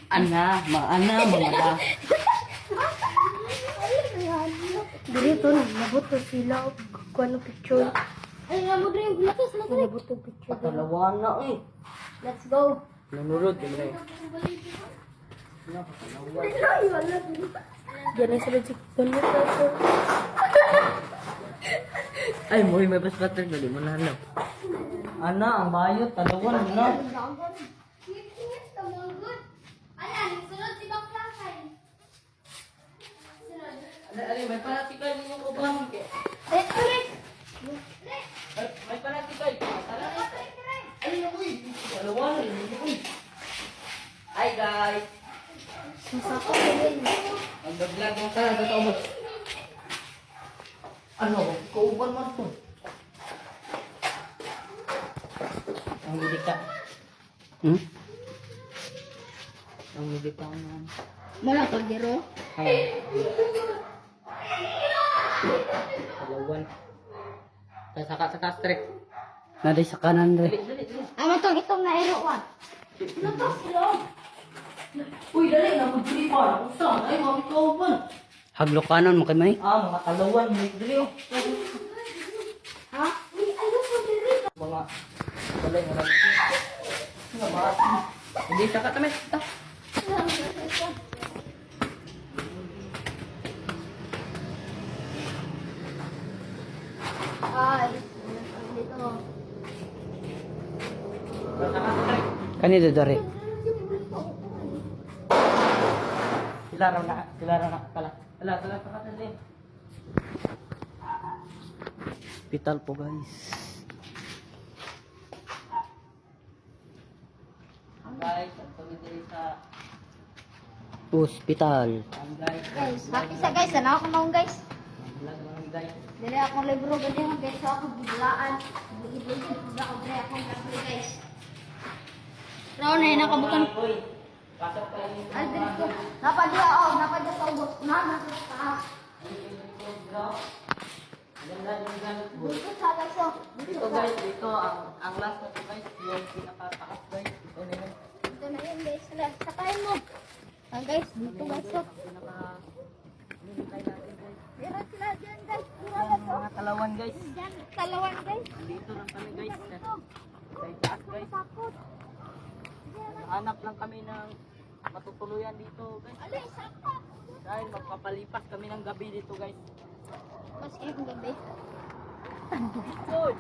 Maana, mga. Dito, nabot to sila. Kuha ng picture. Ay, nabot rin yung lakas na rin. Nabot ng picture. Patalawa na eh. Let's go. Nanurod, diba? Diyan ay sila si Kuno Tato. Ay, may paspatter na di mo na alam. Ang bayot, talawan na. Ayan, sunod si Bang Lakay. Ali, may paratikal ninyo ko ba? May paratikal. Ay, nakuy. Talawan na. Hi guys. Masako ko yun. Ang vlog mo ka, ito mo. Ano? Kauban man po. Ang bidik ka. Ang bidik ka naman. Mula pag diro. Dalawan. Saka sa kastrek. Naday sa kanan Dali, re. dali, dali. Ano itong nairoan? Ano to sila? Uy, dali na. Magpilipan. Ako saan? Ay, mga kauban. Haglo kanan mo kay may. Mga talawan. Dali, oh. Ha? Uy, ayaw ko diri. Mga balay mo lang. Mga mga. Hindi saka tamis. Ay, dito. Kani dere. Sila raw na pala. Tala dali. Hospital po guys. Guys, ang pagdili sa Hospital. Guys, isa guys, ano ako naong guys? vlog mga guys. Dili akong libro ganyan guys, so ako biglaan. Biglaan ako dili akong libro guys. Raw na yun nakabukan. Uy, pasok pa yung Ay, dili ko. Napadya sa ubos. Na sa dito sa guys, so. Dito guys, dito ang last na to guys, yung pinakataas guys. Ito na yun. Dito na yun guys. Sakayin mo. Ah guys, dito guys, so. Hinintay natin guys. Meron sila dyan guys. Yan, mga talawan guys. Dyan, talawan guys. Dito lang kami guys. Sa itaas guys. Takot. Hanap lang kami ng matutuluyan dito guys. Alay, sakta. Dahil magpapalipas kami ng gabi dito guys. Mas kayong gabi. Uy!